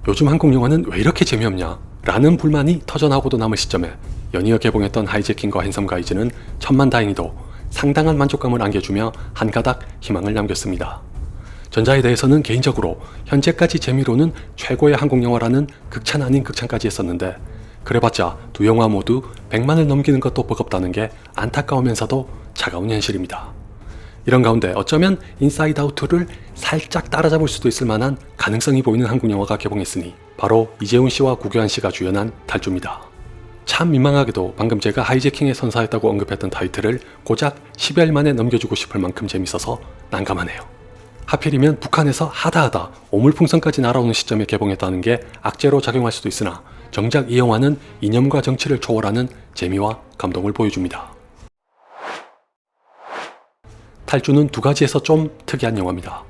요즘 한국 영화는 왜 이렇게 재미없냐 라는 불만이 터져나오고도 남을 시점에 연이어 개봉했던 하이제킹과 핸섬 가이즈는 천만다행히도 상당한 만족감을 안겨주며 한 가닥 희망을 남겼습니다. 전자에 대해서는 개인적으로 현재까지 재미로는 최고의 한국 영화라는 극찬 아닌 극찬까지 했었는데, 그래봤자 두 영화 모두 100만을 넘기는 것도 버겁다는 게 안타까우면서도 차가운 현실입니다. 이런 가운데 어쩌면 인사이드 아웃2를 살짝 따라잡을 수도 있을 만한 가능성이 보이는 한국 영화가 개봉했으니 바로 이재훈 씨와 구교환 씨가 주연한 탈주입니다. 참 민망하게도 방금 제가 하이제킹에 선사했다고 언급했던 타이틀을 고작 10여일 만에 넘겨주고 싶을 만큼 재밌어서 난감하네요. 하필이면 북한에서 하다하다 오물풍선까지 날아오는 시점에 개봉했다는 게 악재로 작용할 수도 있으나 정작 이 영화는 이념과 정치를 초월하는 재미와 감동을 보여줍니다. 탈주는 두 가지에서 좀 특이한 영화입니다.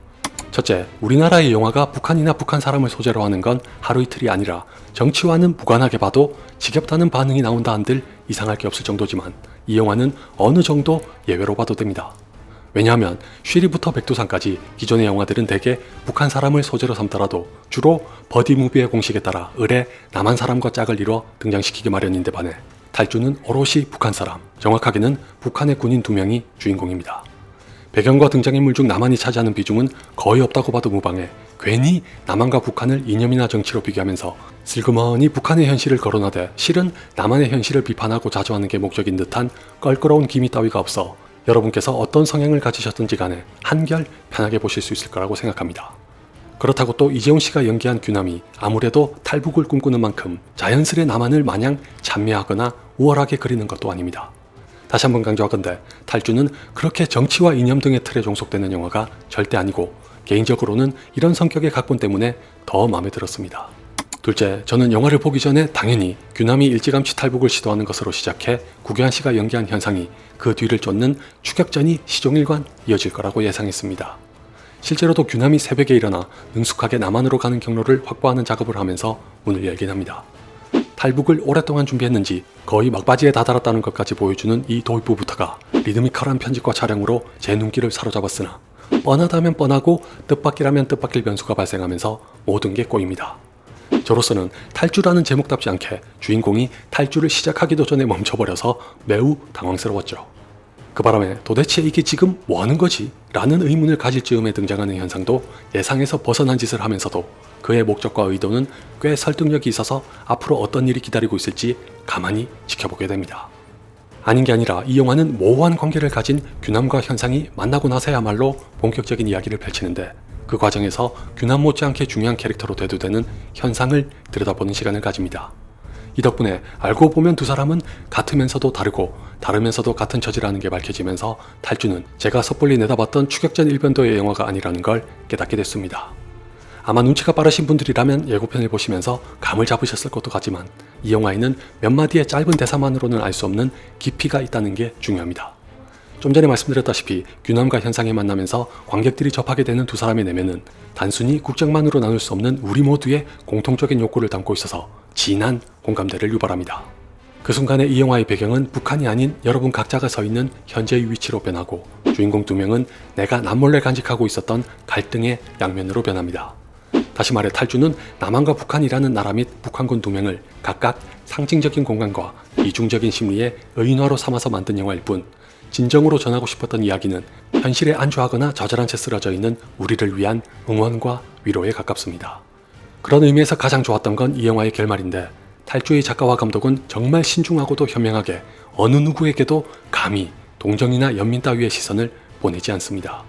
첫째, 우리나라의 영화가 북한이나 북한 사람을 소재로 하는 건 하루 이틀이 아니라 정치와는 무관하게 봐도 지겹다는 반응이 나온다 한들 이상할 게 없을 정도지만, 이 영화는 어느 정도 예외로 봐도 됩니다. 왜냐하면 쉬리부터 백두산까지 기존의 영화들은 대개 북한 사람을 소재로 삼더라도 주로 버디무비의 공식에 따라 을의 남한 사람과 짝을 이뤄 등장시키기 마련인데 반해 탈주는 오롯이 북한 사람, 정확하게는 북한의 군인 2명이 주인공입니다. 배경과 등장인물 중 남한이 차지하는 비중은 거의 없다고 봐도 무방해 괜히 남한과 북한을 이념이나 정치로 비교하면서 슬그머니 북한의 현실을 거론하되 실은 남한의 현실을 비판하고 자조하는 게 목적인 듯한 껄끄러운 기미 따위가 없어 여러분께서 어떤 성향을 가지셨든지 간에 한결 편하게 보실 수 있을 거라고 생각합니다. 그렇다고 또 이재훈 씨가 연기한 규남이 아무래도 탈북을 꿈꾸는 만큼 자연스레 남한을 마냥 찬미하거나 우월하게 그리는 것도 아닙니다. 다시 한번 강조하건대 탈주는 그렇게 정치와 이념 등의 틀에 종속되는 영화가 절대 아니고 개인적으로는 이런 성격의 각본 때문에 더 마음에 들었습니다. 둘째, 저는 영화를 보기 전에 당연히 규남이 일찌감치 탈북을 시도하는 것으로 시작해 구교환 씨가 연기한 현상이 그 뒤를 쫓는 추격전이 시종일관 이어질 거라고 예상했습니다. 실제로도 규남이 새벽에 일어나 능숙하게 남한으로 가는 경로를 확보하는 작업을 하면서 문을 열긴 합니다. 탈북을 오랫동안 준비했는지 거의 막바지에 다다랐다는 것까지 보여주는 이 도입부부터가 리드미컬한 편집과 촬영으로 제 눈길을 사로잡았으나 뻔하다면 뻔하고 뜻밖이라면 뜻밖일 변수가 발생하면서 모든 게 꼬입니다. 저로서는 탈주라는 제목답지 않게 주인공이 탈주를 시작하기도 전에 멈춰버려서 매우 당황스러웠죠. 그 바람에 도대체 이게 지금 뭐하는 거지? 라는 의문을 가질 즈음에 등장하는 현상도 예상에서 벗어난 짓을 하면서도 그의 목적과 의도는 꽤 설득력이 있어서 앞으로 어떤 일이 기다리고 있을지 가만히 지켜보게 됩니다. 아닌 게 아니라 이 영화는 모호한 관계를 가진 규남과 현상이 만나고 나서야말로 본격적인 이야기를 펼치는데, 그 과정에서 규남 못지않게 중요한 캐릭터로 대두되는 현상을 들여다보는 시간을 가집니다. 이 덕분에 알고 보면 두 사람은 같으면서도 다르고 다르면서도 같은 처지라는 게 밝혀지면서 탈주는 제가 섣불리 내다봤던 추격전 일변도의 영화가 아니라는 걸 깨닫게 됐습니다. 아마 눈치가 빠르신 분들이라면 예고편을 보시면서 감을 잡으셨을 것도 같지만 이 영화에는 몇 마디의 짧은 대사만으로는 알 수 없는 깊이가 있다는 게 중요합니다. 좀 전에 말씀드렸다시피 규남과 현상이 만나면서 관객들이 접하게 되는 두 사람의 내면은 단순히 국적만으로 나눌 수 없는 우리 모두의 공통적인 욕구를 담고 있어서 진한 공감대를 유발합니다. 그 순간에 이 영화의 배경은 북한이 아닌 여러분 각자가 서 있는 현재의 위치로 변하고 주인공 2명은 내가 남몰래 간직하고 있었던 갈등의 양면으로 변합니다. 다시 말해 탈주는 남한과 북한이라는 나라 및 북한군 2명을 각각 상징적인 공간과 이중적인 심리의 의인화로 삼아서 만든 영화일 뿐, 진정으로 전하고 싶었던 이야기는 현실에 안주하거나 좌절한 채 쓰러져 있는 우리를 위한 응원과 위로에 가깝습니다. 그런 의미에서 가장 좋았던 건 이 영화의 결말인데, 탈주의 작가와 감독은 정말 신중하고도 현명하게 어느 누구에게도 감히 동정이나 연민 따위의 시선을 보내지 않습니다.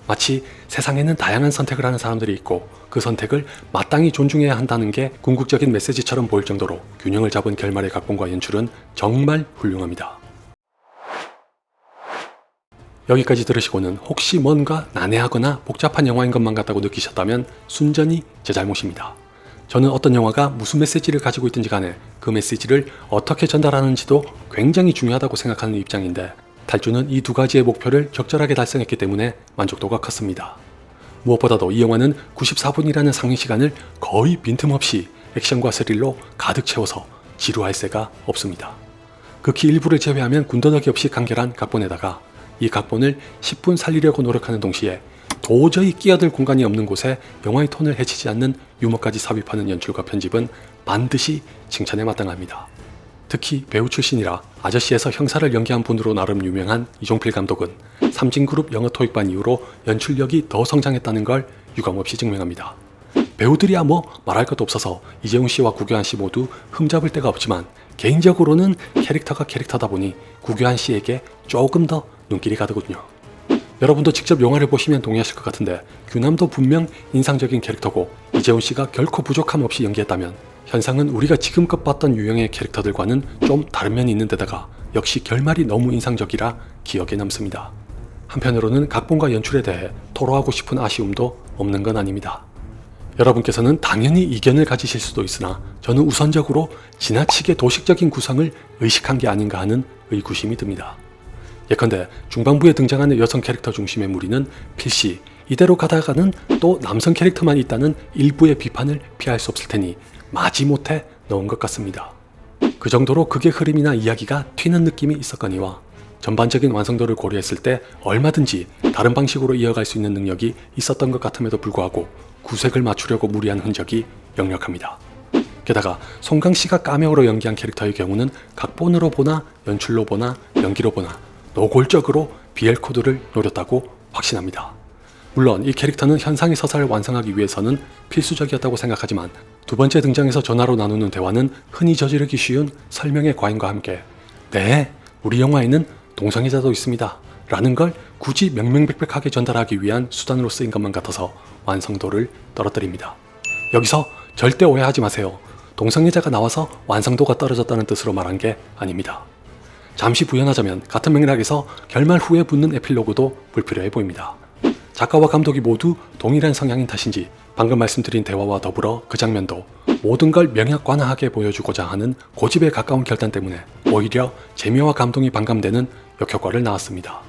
마치 세상에는 다양한 선택을 하는 사람들이 있고 그 선택을 마땅히 존중해야 한다는 게 궁극적인 메시지처럼 보일 정도로 균형을 잡은 결말의 각본과 연출은 정말 훌륭합니다. 여기까지 들으시고는 혹시 뭔가 난해하거나 복잡한 영화인 것만 같다고 느끼셨다면 순전히 제 잘못입니다. 저는 어떤 영화가 무슨 메시지를 가지고 있든지 간에 그 메시지를 어떻게 전달하는지도 굉장히 중요하다고 생각하는 입장인데, 탈주는 이 두 가지의 목표를 적절하게 달성했기 때문에 만족도가 컸습니다. 무엇보다도 이 영화는 94분이라는 상영 시간을 거의 빈틈없이 액션과 스릴로 가득 채워서 지루할 새가 없습니다. 극히 일부를 제외하면 군더더기 없이 간결한 각본에다가 이 각본을 10분 살리려고 노력하는 동시에 도저히 끼어들 공간이 없는 곳에 영화의 톤을 해치지 않는 유머까지 삽입하는 연출과 편집은 반드시 칭찬에 마땅합니다. 특히 배우 출신이라 아저씨에서 형사를 연기한 분으로 나름 유명한 이종필 감독은 삼진그룹 영어 토익반 이후로 연출력이 더 성장했다는 걸 유감없이 증명합니다. 배우들이야 뭐 말할 것도 없어서 이재훈 씨와 구교환 씨 모두 흠잡을 데가 없지만 개인적으로는 캐릭터가 캐릭터다 보니 구교환 씨에게 조금 더 눈길이 가더군요. 여러분도 직접 영화를 보시면 동의하실 것 같은데 규남도 분명 인상적인 캐릭터고 이재훈 씨가 결코 부족함 없이 연기했다면 현상은 우리가 지금껏 봤던 유형의 캐릭터들과는 좀 다른 면이 있는 데다가 역시 결말이 너무 인상적이라 기억에 남습니다. 한편으로는 각본과 연출에 대해 토로하고 싶은 아쉬움도 없는 건 아닙니다. 여러분께서는 당연히 이견을 가지실 수도 있으나 저는 우선적으로 지나치게 도식적인 구성을 의식한 게 아닌가 하는 의구심이 듭니다. 예컨대 중반부에 등장하는 여성 캐릭터 중심의 무리는 필시 이대로 가다가는 또 남성 캐릭터만 있다는 일부의 비판을 피할 수 없을 테니 마지못해 넣은 것 같습니다. 그 정도로 극의 흐름이나 이야기가 튀는 느낌이 있었거니와 전반적인 완성도를 고려했을 때 얼마든지 다른 방식으로 이어갈 수 있는 능력이 있었던 것 같음에도 불구하고 구색을 맞추려고 무리한 흔적이 역력합니다. 게다가 송강씨가 카메오로 연기한 캐릭터의 경우는 각본으로 보나 연출로 보나 연기로 보나 노골적으로 BL 코드를 노렸다고 확신합니다. 물론 이 캐릭터는 현상의 서사를 완성하기 위해서는 필수적이었다고 생각하지만 두 번째 등장에서 전화로 나누는 대화는 흔히 저지르기 쉬운 설명의 과잉과 함께 네, 우리 영화에는 동성애자도 있습니다 라는 걸 굳이 명명백백하게 전달하기 위한 수단으로 쓰인 것만 같아서 완성도를 떨어뜨립니다. 여기서 절대 오해하지 마세요. 동성애자가 나와서 완성도가 떨어졌다는 뜻으로 말한 게 아닙니다. 잠시 부연하자면 같은 맥락에서 결말 후에 붙는 에필로그도 불필요해 보입니다. 작가와 감독이 모두 동일한 성향인 탓인지 방금 말씀드린 대화와 더불어 그 장면도 모든 걸 명약관화하게 보여주고자 하는 고집에 가까운 결단 때문에 오히려 재미와 감동이 반감되는 역효과를 낳았습니다.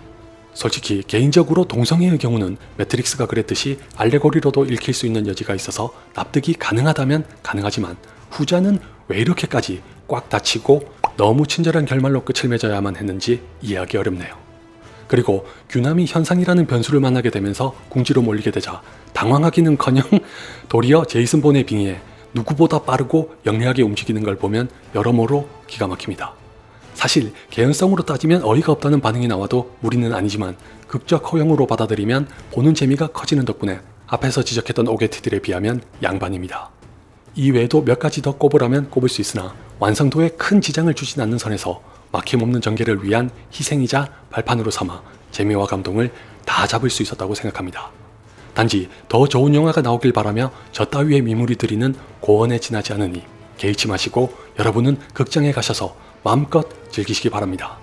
솔직히 개인적으로 동성애의 경우는 매트릭스가 그랬듯이 알레고리로도 읽힐 수 있는 여지가 있어서 납득이 가능하다면 가능하지만 후자는 왜 이렇게까지 꽉 닫히고 너무 친절한 결말로 끝을 맺어야만 했는지 이해하기 어렵네요. 그리고 규남이 현상이라는 변수를 만나게 되면서 궁지로 몰리게 되자 당황하기는커녕 도리어 제이슨 본의 빙의에 누구보다 빠르고 영리하게 움직이는 걸 보면 여러모로 기가 막힙니다. 사실 개연성으로 따지면 어이가 없다는 반응이 나와도 무리는 아니지만 극적 허용으로 받아들이면 보는 재미가 커지는 덕분에 앞에서 지적했던 오게티들에 비하면 양반입니다. 이외에도 몇 가지 더 꼽으라면 꼽을 수 있으나 완성도에 큰 지장을 주진 않는 선에서 막힘없는 전개를 위한 희생이자 발판으로 삼아 재미와 감동을 다 잡을 수 있었다고 생각합니다. 단지 더 좋은 영화가 나오길 바라며 저 따위의 미물이 들이는 고언에 지나지 않으니 개의치 마시고 여러분은 극장에 가셔서 마음껏 즐기시기 바랍니다.